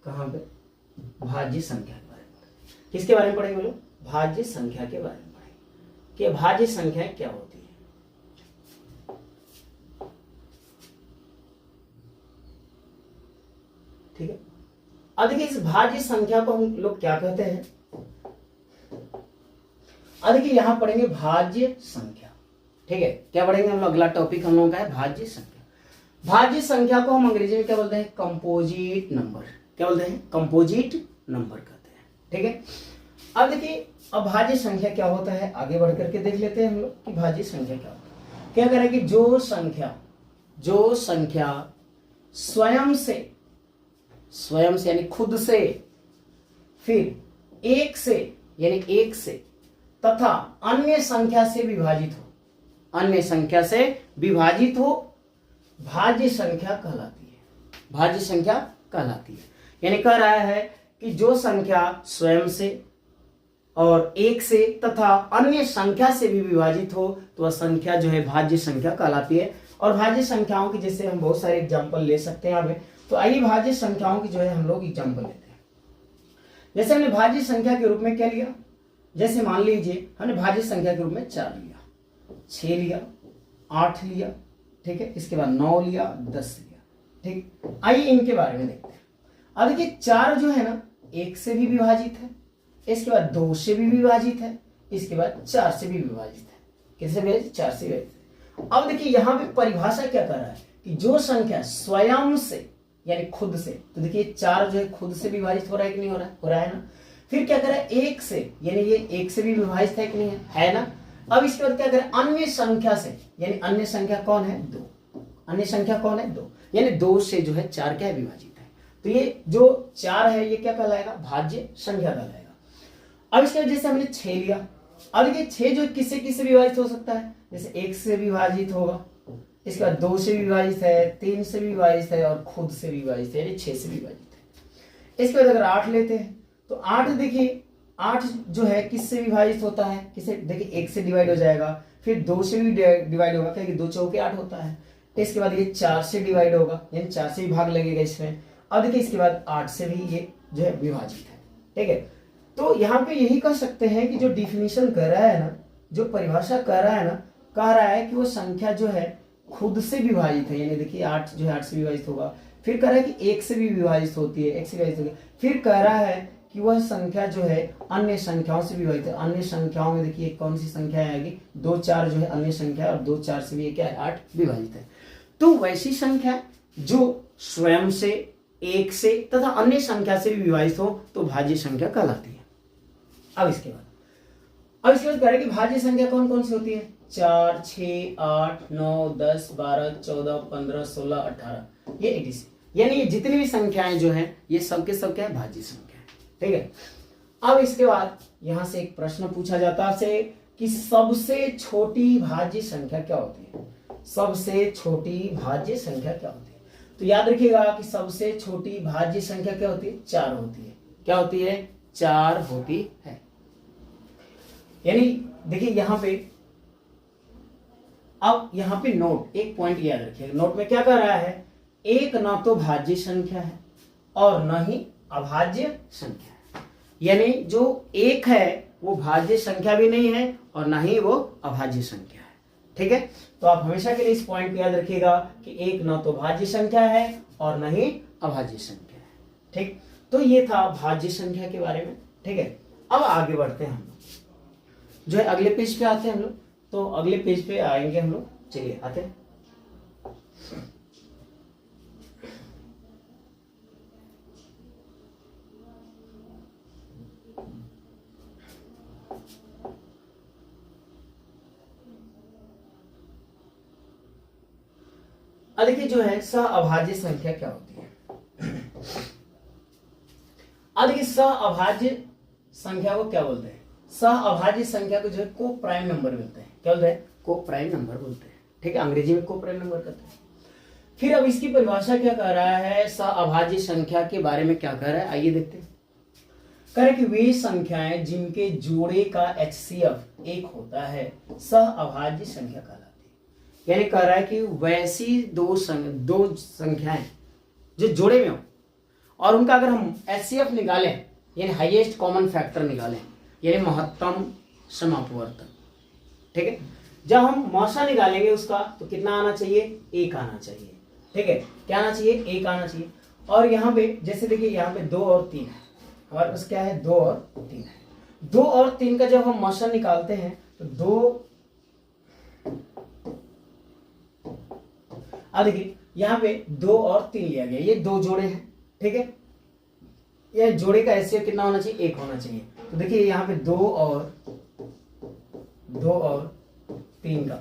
कहाँ पे, भाज्य संख्या के बारे में। किसके बारे में पढ़ेंगे हम लोग, भाज्य संख्या के बारे में पढ़ेंगे कि भाज्य संख्या क्या होती है। ठीक है, अब देखिए इस भाज्य संख्या को हम लोग क्या कहते हैं। अब देखिए यहां पढ़ेंगे भाज्य संख्या, ठीक है, क्या पढ़ेंगे हम लोग, अगला टॉपिक हम लोगों का है भाज्य संख्या। भाज्य संख्या को हम अंग्रेजी में क्या बोलते हैं, कंपोजिट नंबर, क्या बोलते हैं, कंपोजिट नंबर कहते हैं, ठीक है। अब देखिए अब भाज्य संख्या क्या होता है, आगे बढ़ करके देख लेते हैं हम लोग कि भाज्य संख्या क्या होता है। क्या करें कि जो संख्या स्वयं से यानी खुद से, फिर एक से यानी एक से, तथा अन्य संख्या से विभाजित हो, अन्य संख्या से विभाजित हो, भाज्य संख्या कहलाती है, भाज्य संख्या कहलाती है। यानी कह रहा है कि जो संख्या स्वयं से और एक से तथा अन्य संख्या से भी विभाजित हो तो वह संख्या जो है भाज्य संख्या कहलाती है। और भाज्य संख्याओं की जैसे हम बहुत सारे एग्जाम्पल ले सकते हैं यहाँ पे, तो आइए भाज्य संख्याओं की जो है हम लोग एग्जाम्पल लेते हैं। जैसे हमने भाज्य संख्या के रूप में क्या लिया, जैसे मान लीजिए हमने भाज्य संख्या के रूप में 4 लिया, 6 लिया, 8 लिया, ठीक है, इसके बाद 9 लिया, 10 लिया, ठीक। आइए इनके बारे में देखते हैं। अब देखिए 4 जो है ना 1 से भी विभाजित है, इसके बाद 2 से भी विभाजित है, इसके बाद 4 से भी विभाजित है। किससे विभाजित, 4 से विभाजित है। अब देखिए यहाँ पे परिभाषा क्या कर रहा है कि जो संख्या स्वयं से यानी खुद से, तो देखिए 4 जो है खुद से विभाजित हो रहा है कि नहीं हो रहा है, हो रहा है ना। फिर क्या करें, एक से, यानी ये एक से भी विभाजित है कि नहीं है ना। अब इसके बाद क्या करें, अन्य संख्या से, यानी अन्य संख्या कौन है, 2। अन्य संख्या कौन है, 2, यानी 2 से जो है 4 क्या है, विभाजित है। तो ये जो 4 है ये क्या कहलाएगा, भाज्य संख्या कहलाएगा। अब इसके बाद जैसे हमने 6 लिया, अब देखिए 6 जो किससे किससे विभाजित हो सकता है, जैसे 1 से विभाजित होगा, इसके बाद 2 से विभाजित है, 3 से विभाजित है और खुद से विभाजित है, यानी 6 से विभाजित है। इसके बाद अगर 8 लेते हैं तो 8 देखिए 8 जो है किससे विभाजित होता है, किसे, देखिए 1 से डिवाइड हो जाएगा, फिर 2 से भी डिवाइड होगा, क्योंकि 2 चौके 8 होता है। इसके बाद ये 4 से डिवाइड होगा, यानी 4 से भी भाग लगेगा इसमें। अब देखिए इसके बाद 8 से भी ये जो है विभाजित है, ठीक है। तो यहाँ पे यही कह सकते हैं कि जो डिफिनीशन कर रहा है ना, जो परिभाषा कर रहा है ना, कह रहा है कि वो संख्या जो है खुद से विभाजित है, यानी देखिए 8 जो है 8 से विभाजित होगा, फिर कह रहा है कि 1 से भी विभाजित होती है, 1 से विभाजित होगी, फिर कह रहा है कि वह संख्या जो है अन्य संख्याओं से विभाजित है। अन्य संख्याओं में देखिए कौन सी संख्या आएगी, 2 4 जो है अन्य संख्या, और 2 4 से भी क्या है, 8 विभाजित है। तो वैसी संख्या जो स्वयं से, 1 से तथा अन्य संख्या से भी विभाजित हो तो भाज्य संख्या कहलाती है। अब इसके बाद कह रहे हैं कि भाज्य संख्या कौन कौन सी होती है, 4 6 8 9 10 12 14 15 16 18, ये 86, यानी ये जितनी भी संख्याएं जो है ये सबके सब क्या है, भाज्य संख्या है, ठीक है। अब इसके बाद यहां से एक प्रश्न पूछा जाता है कि सबसे छोटी भाज्य संख्या क्या होती है, सबसे छोटी भाज्य संख्या क्या होती है। तो याद रखिएगा कि सबसे छोटी भाज्य संख्या क्या होती है, 4 होती है। क्या होती है, 4 होती है। यानी देखिए यहां पे, अब यहां पे नोट, एक पॉइंट याद रखिएगा, नोट में क्या कर रहा है, एक ना तो भाज्य संख्या है और न ही अभाज्य संख्या है। यानी जो 1 है वो भाज्य संख्या भी नहीं है और ना ही वो अभाज्य संख्या है, ठीक है। तो आप हमेशा के लिए इस पॉइंट को याद रखिएगा कि 1 ना तो भाज्य संख्या है और ना ही अभाज्य संख्या है, ठीक। तो ये था भाज्य संख्या के बारे में, ठीक है। अब आगे बढ़ते हैं हम लोग, जो है अगले पेज पे आते हैं हम लोग। तो अगले पेज पे आएंगे हम लोग, चलिए आते हैं। अब देखिए जो है सहअभाज्य संख्या क्या होती है। अब देखिए सहअभाज्य संख्या को क्या बोलते हैं, सहअभाज्य संख्या को जो है को प्राइम नंबर बोलते हैं। क्या बोलते हैं, को प्राइम नंबर बोलते हैं, ठीक है, अंग्रेजी में को प्राइम नंबर कहते हैं। फिर अब इसकी परिभाषा क्या कर रहा है, सहअभाज्य संख्या के बारे में क्या कह रहा है, आइए देखते हैं। कह रहे कि वे संख्याएं जिनके जोड़े का HCF 1 होता है सहअभाज्य संख्या कहलाती है। यानी कह रहा है कि वैसी दो संख्याएं जो जोड़े में हो और उनका अगर हम HCF निकालें, यानी हाईएस्ट कॉमन फैक्टर निकालें, यानी महत्तम समापवर्तन, ठीक है। जब हम मौसा निकालेंगे उसका तो कितना आना चाहिए, 1 आना चाहिए, ठीक है। क्या आना चाहिए, 1 आना चाहिए। और यहाँ पे जैसे देखिए यहाँ पे 2 और 3 है, हमारे पास क्या है, 2 और 3 है। 2 और 3 का जब हम मौसा निकालते हैं तो 2, अब देखिए यहाँ पे 2 और 3 लिया गया, ये 2 जोड़े हैं, ठीक है। ये जोड़े का HCF कितना होना चाहिए, 1 होना चाहिए। तो देखिए यहाँ पे 2 और 3 का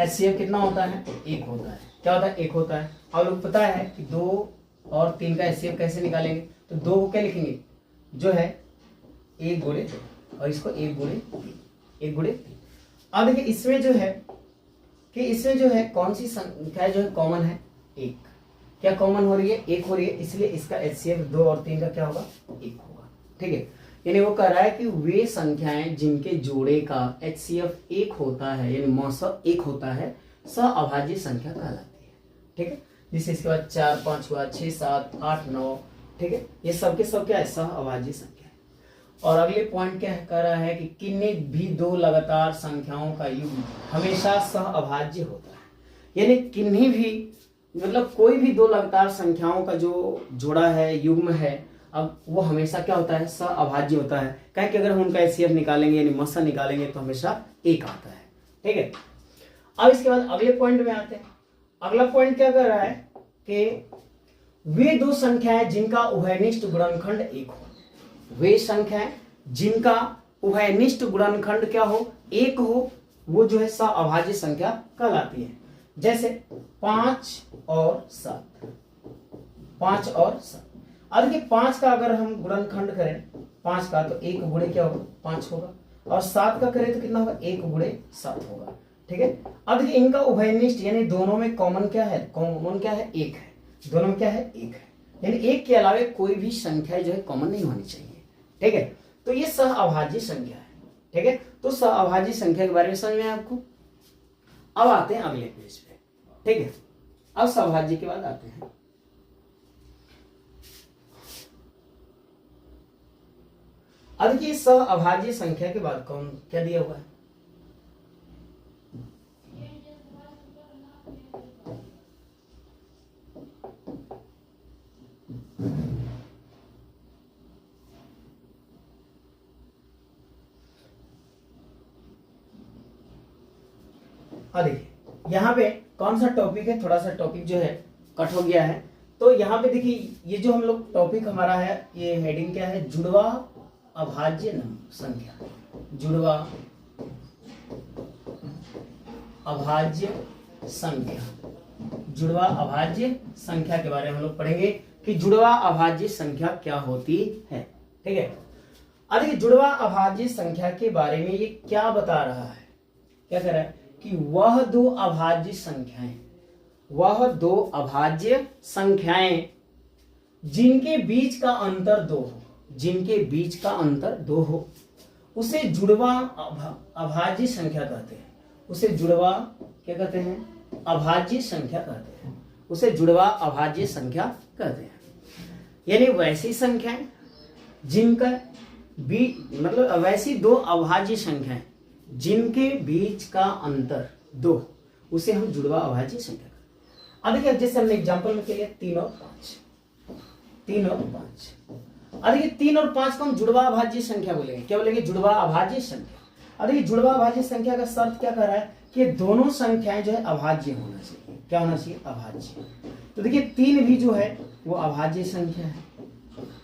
HCF कितना होता है, 1 होता है। क्या होता है, 1 होता है। आप लोग पता है कि 2 और 3 का HCF कैसे निकालेंगे, तो 2 को क्या लिखेंगे, जो है 1 गुणे 2 और इसको 1 गुणे 3। अब देखिए इसमें जो है कि इसमें जो है कौन सी संख्या जो है कॉमन है, 1। क्या कॉमन हो रही है, 1 हो रही है, इसलिए इसका HCF 2 और 3 का क्या होगा, 1 होगा, ठीक है। यानी वो कह रहा है कि वे संख्याएं जिनके जोड़े का HCF 1 होता है, यानी मौसा 1 होता है, सहअभाज्य संख्या कहलाती है, ठीक है। जिससे इसके बाद 4 5 हुआ, 6 7 8 9, ठीक है। ये सबके सब क्या है, सहअभाज्य संख्या है। और अगले पॉइंट क्या कह रहा है कि किन्हीं भी 2 लगातार संख्याओं का युग्म हमेशा सहअभाज्य होता है। यानी किन्हीं भी, मतलब कोई भी 2 लगातार संख्याओं का जो जोड़ा है, युग्म है, अब वो हमेशा क्या होता है, सहअभाज्य होता है। कहें कि अगर हम उनका HCF निकालेंगे यानी मौसा निकालेंगे तो हमेशा 1 आता है, ठीक है। अब इसके बाद अगले पॉइंट में आते हैं। अगला पॉइंट क्या कर रहा है कि वे 2 संख्याएं जिनका उभयनिष्ठ गुणनखंड 1 हो। वे संख्याएं जिनका उभयनिष्ठ गुणनखंड क्या हो, एक हो, वो जो है सअभाज्य संख्या कहलाती है। जैसे 5 और 7, 5 और 7। अब देखिए 5 का अगर हम गुणनखंड करें 5 का, तो 1 गुणे क्या होगा, 5 होगा, और 7 का करें तो कितना होगा, 1 गुणे 7 होगा। ठीक है। अब देखिए इनका उभयनिष्ठ यानी दोनों में कॉमन क्या है, कॉमन क्या है, 1 है, दोनों में क्या है, 1 है, यानी 1 के अलावे कोई भी संख्या जो है कॉमन नहीं होनी चाहिए। ठीक है, तो ये सअभाज्य संख्या है। ठीक है, तो सअभाज्य संख्या के बारे में समझ में आया आपको। अब आते हैं अगले पेज पे। ठीक है, अब सअभाज्य के बाद आते हैं अब देखिए सअभाज्य संख्या के बाद कौन क्या दिया हुआ है, देखिए यहाँ पे कौन सा टॉपिक है, थोड़ा सा टॉपिक जो है कट हो गया है। तो यहाँ पे देखिए ये जो हम लोग टॉपिक हमारा है, ये हेडिंग क्या है, जुड़वा अभाज्य संख्या, जुड़वा अभाज्य संख्या, जुड़वा अभाज्य संख्या के बारे में हम लोग पढ़ेंगे कि जुड़वा अभाज्य संख्या क्या होती है। ठीक है, अब देखिए जुड़वा अभाज्य संख्या के बारे में ये क्या बता रहा है, क्या कह रहा है कि वह दो अभाज्य संख्याएं, वह दो अभाज्य संख्याएं जिनके बीच का अंतर 2 हो, जिनके बीच का अंतर 2 हो, उसे जुड़वा अभाज्य संख्या कहते हैं। उसे जुड़वा क्या कहते हैं, अभाज्य संख्या कहते हैं। उसे जुड़वा अभाज्य संख्या कहते हैं। यानी वैसी संख्याएं जिनका मतलब वैसी दो अभाज्य संख्याएं जिनके बीच का अंतर 2, उसे हम जुड़वा अभाज्य संख्या कहते हैं। अब देखिए जैसे हमने एग्जांपल में किया 3 और 5, 3 और 5। अब देखिए 3 और 5 को हम जुड़वा अभाज्य संख्या बोलेंगे, क्या बोलेंगे, जुड़वा अभाज्य संख्या। अब देखिए जुड़वा अभाज्य संख्या का शर्त क्या कर रहा है कि दोनों संख्याएं जो है अभाज्य होना चाहिए। क्या होना चाहिए, अभाज्य। तो देखिए 3 भी जो है वो अभाज्य संख्या है।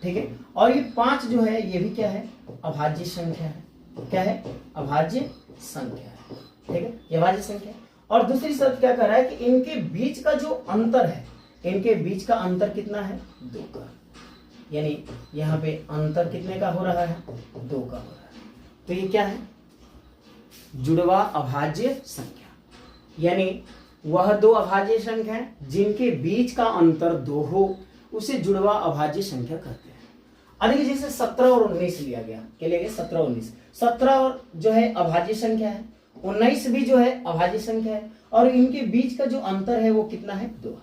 ठीक है, और ये 5 जो है ये भी क्या है, अभाज्य संख्या है। क्या है, अभाज्य संख्या है। ठीक है, ये अभाज्य संख्या है। और दूसरी शर्त क्या कर रहा है कि इनके बीच का जो अंतर है, इनके बीच का अंतर कितना है, 2 का। यानी यहाँ पे अंतर कितने का हो रहा है, 2 का हो रहा है। तो ये क्या है, जुड़वा अभाज्य संख्या। यानी वह दो अभाज्य संख्या है जिनके बीच का अंतर 2 हो, उसे जुड़वा अभाज्य संख्या कहते हैं। देखिए जैसे 17 और 19 लिया गया, क्या लिया गया, 17 और 19। 17 और जो है अभाज्य संख्या है, 19 भी जो है अभाज्य संख्या है, और इनके बीच का जो अंतर है वो कितना है, 2 है।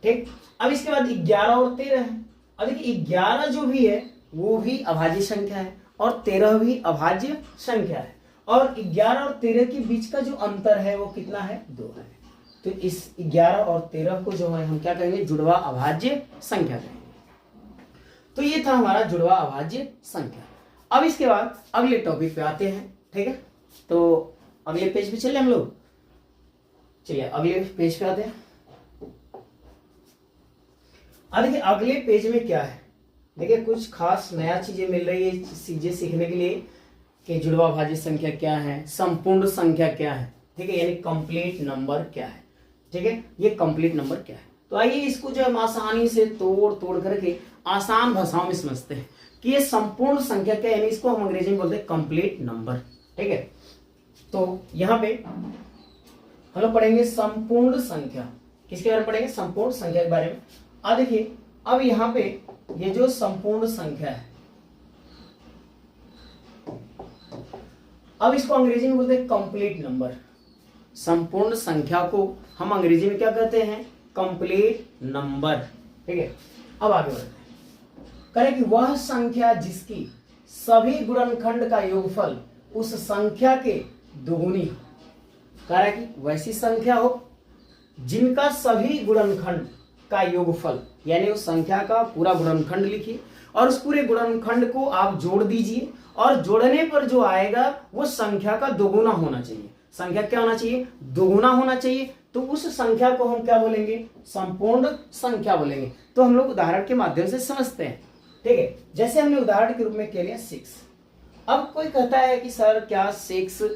ठीक, अब इसके बाद 11 और 13 है। अब देखिए 11 जो भी है वो भी अभाज्य संख्या है, और 13 भी अभाज्य संख्या है, और 11 और 13 के बीच का जो अंतर है वो कितना है, 2 है। तो इस 11 और 13 को जो है हम क्या कहेंगे, जुड़वा अभाज्य संख्या कहेंगे। तो ये था हमारा जुड़वा अभाज्य संख्या। अब इसके बाद अगले टॉपिक पे आते हैं। ठीक है, तो अगले पेज पे चले हम लोग, चलिए अगले पेज पे आते हैं। देखिए अगले पेज में क्या है, देखिए कुछ खास नया चीजें मिल रही है चीजें सीखने के लिए कि जुड़वा अभाज्य संख्या क्या है, संपूर्ण संख्या क्या है। ठीक है, यानी कंप्लीट नंबर क्या है। ठीक है, ये कंप्लीट नंबर क्या है। तो आइए इसको जो हम आसानी से तोड़ करके आसान भाषाओं में समझते हैं कि ये संपूर्ण संख्या क्या है, यानी इसको हम अंग्रेजी में बोलते हैं कंप्लीट नंबर। ठीक है, तो यहाँ पे हम लोग पढ़ेंगे संपूर्ण संख्या। किसके बारे में पढ़ेंगे, संपूर्ण संख्या के बारे में। अब देखिए अब यहाँ पे ये जो संपूर्ण संख्या है, अब इसको अंग्रेजी में बोलते हैं कंप्लीट नंबर। संपूर्ण संख्या को हम अंग्रेजी में क्या कहते हैं, कंप्लीट नंबर। ठीक है, अब आगे बढ़ते हैं। करें कि वह संख्या जिसकी सभी गुणनखंड का योगफल उस संख्या के दुगुनी हो। करें कि वैसी संख्या हो जिनका सभी गुणनखंड का योगफल, यानी उस संख्या का पूरा गुणनखंड लिखिए और उस पूरे गुणनखंड को आप जोड़ दीजिए, और जोड़ने पर जो आएगा वो संख्या का दोगुना होना चाहिए। संख्या क्या होना चाहिए, दोगुना होना चाहिए। तो उस संख्या को हम क्या बोलेंगे, संपूर्ण संख्या बोलेंगे। तो हम लोग उदाहरण के माध्यम से समझते हैं। ठीक है। जैसे हमने उदाहरण के रूप में ले लिया 6। अब कोई कहता है कि सर क्या 6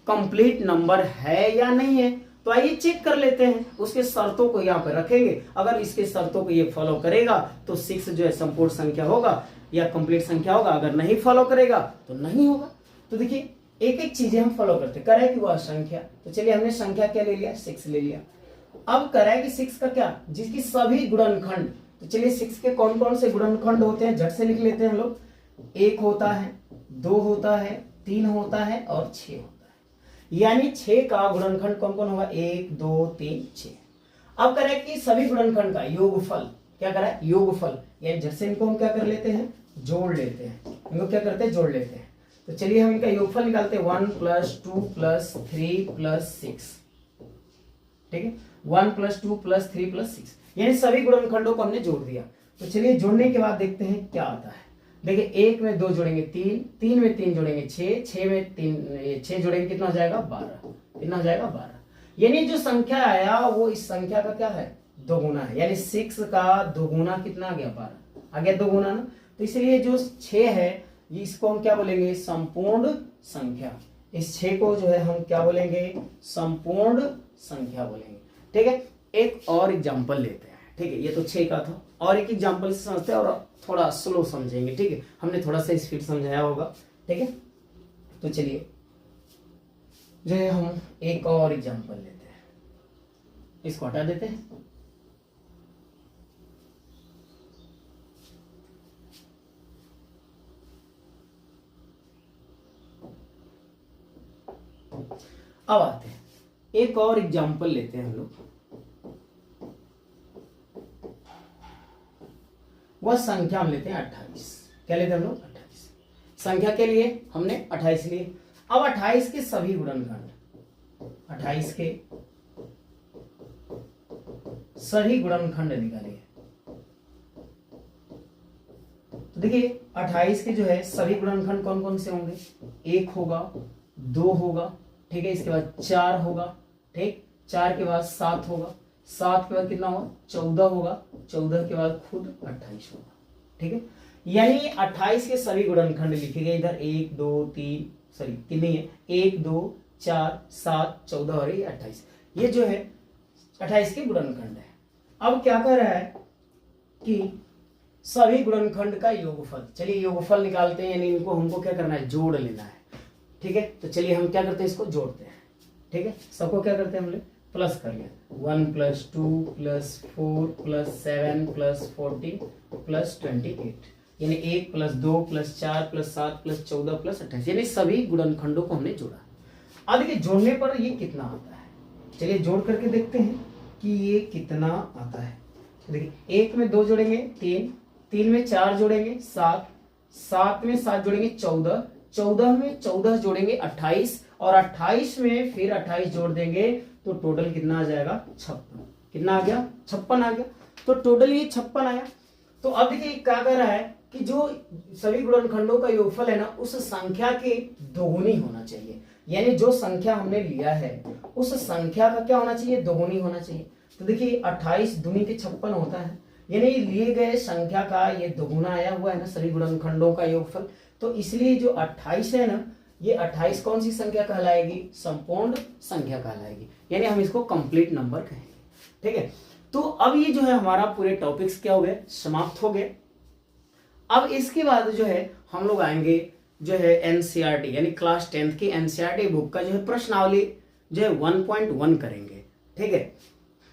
कंप्लीट नंबर है या नहीं है, तो आइए चेक कर लेते हैं। उसके शर्तों को यहाँ पे रखेंगे, अगर इसके शर्तों को ये फॉलो करेगा तो 6 जो है संपूर्ण संख्या होगा या कंप्लीट संख्या होगा, अगर नहीं फॉलो करेगा तो नहीं होगा। तो देखिए एक एक चीजें हम फॉलो करते, कर है कि वह संख्या, तो चलिए हमने संख्या क्या ले लिया, 6 ले लिया। अब कर है कि 6 का क्या, जिसकी सभी गुणनखंड, तो चलिए 6 के कौन कौन से गुणनखंड होते हैं, झट से लिख लेते हैं हम लोग। 1 होता है, 2 होता है, 3 होता है और 6 होता है। यानी 6 का गुणनखंड कौन कौन होगा, 1 2 3 6। अब करें कि सभी गुणनखंड का योगफल, क्या करा है, योगफल, यानी झट से इनको हम क्या कर लेते हैं, जोड़ लेते हैं। इनको क्या करते हैं, जोड़ लेते हैं। तो चलिए हम इनका योगफल निकालते हैं, 1 + 2 + 3 + 6, ठीक है। 1 + 2 + 3 + 6, यानी सभी गुणनखंडों को हमने जोड़ दिया। तो चलिए जोड़ने के बाद देखते हैं क्या आता है। देखिए 1 में 2 जोड़ेंगे 3, 3 में 3 जोड़ेंगे 6, 6 में 6 जोड़ेंगे कितना हो जाएगा, 12। कितना हो जाएगा, 12। यानी जो संख्या आया वो इस संख्या का क्या है, दोगुना है। यानी 6 का दोगुना कितना आ गया, 12 आ गया, दोगुना ना। तो इसलिए जो 6 है इसको हम क्या बोलेंगे, संपूर्ण संख्या। इस 6 को जो है हम क्या बोलेंगे, संपूर्ण संख्या बोलेंगे, ठीक है। एक और एग्जांपल लेते हैं, ठीक है। ये तो 6 का था, और एक एग्जांपल से समझते हैं और थोड़ा स्लो समझेंगे, ठीक है। हमने थोड़ा सा स्पीड समझाया होगा, ठीक है। तो चलिए जो है हम एक और एग्जांपल लेते हैं, इसको हटा देते हैं। अब आते हैं एक और एग्जांपल लेते हैं हम लोग। वह संख्या हम लेते हैं 28। क्या लेते हैं हम लोग, 28। संख्या के लिए हमने 28 लिए। अब 28 के सभी गुणनखंड, 28 के सभी गुणनखंड निकालिए। तो देखिए 28 के जो है सभी गुणनखंड कौन कौन से होंगे, 1 होगा, 2 होगा, ठीक है। इसके बाद 4 होगा, ठीक। 4 के बाद 7 होगा, 7 के बाद कितना होगा, 14 होगा, 14 के बाद खुद 28 होगा, ठीक है। यानी 28 के सभी गुणनखंड लिखे गए इधर, 1 2 3 सॉरी 3 नहीं है, 1 2 4 7 14 और ये 28, ये जो है 28 के गुणनखंड है। अब क्या कह रहा है कि सभी गुणनखंड का योगफल, चलिए योगफल निकालते हैं, यानी इनको हमको क्या करना है, जोड़ लेना है, ठीक है। तो चलिए हम क्या करते हैं, इसको जोड़ते हैं, ठीक है। सबको क्या करते हैं, हमने प्लस कर लिया, 1 + 2 + 4 + 7 + 14 + 28, यानी 1 + 2 + 4 + 7 + 14 + 28, यानी सभी गुणनखंडों को हमने जोड़ा। अब देखिए जोड़ने पर ये कितना आता है, चलिए जोड़ करके देखते हैं कि ये कितना आता है। देखिए 1 में 2 जोड़ेंगे 3, 3 में 4 जोड़ेंगे 7, 7 में 7 जोड़ेंगे 14, 14 में 14 जोड़ेंगे 28, और 28 में फिर 28 जोड़ देंगे तो टोटल कितना आ जाएगा, 56। कितना आ गया, 56 आ गया। तो टोटल ये 56 आया। तो अब देखिए क्या कह रहा है कि जो सभी गुणनखंडों का योगफल है ना, उस संख्या के दोगुनी होना चाहिए। यानी जो संख्या हमने लिया है उस संख्या का क्या होना चाहिए, दोगुनी होना चाहिए। तो देखिए 28 दूनी के 56 होता है, यानी लिए गए संख्या का ये दोगुना आया हुआ है ना सभी गुणनखंडों का योगफल। तो इसलिए जो 28 है ना, ये 28 कौन सी संख्या कहलाएगी, संपूर्ण संख्या कहलाएगी, यानी हम इसको कंप्लीट नंबर कहेंगे, ठीक है। तो अब ये जो है हमारा पूरे टॉपिक्स क्या हो गए, समाप्त हो गए। अब इसके बाद जो है हम लोग आएंगे जो है एनसीईआरटी, यानी क्लास 10th की एनसीईआरटी बुक का जो है प्रश्नावली जो है 1.1 करेंगे, ठीक है।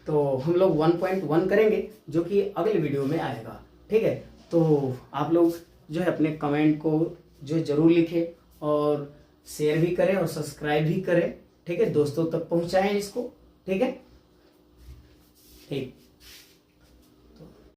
तो हम लोग 1.1 करेंगे जो कि अगले वीडियो में आएगा, ठीक है। तो आप लोग जो है अपने कमेंट को जो जरूर लिखें और शेयर भी करें और सब्सक्राइब भी करें, ठीक है। दोस्तों तक पहुंचाएं इसको, ठीक है, ठीक।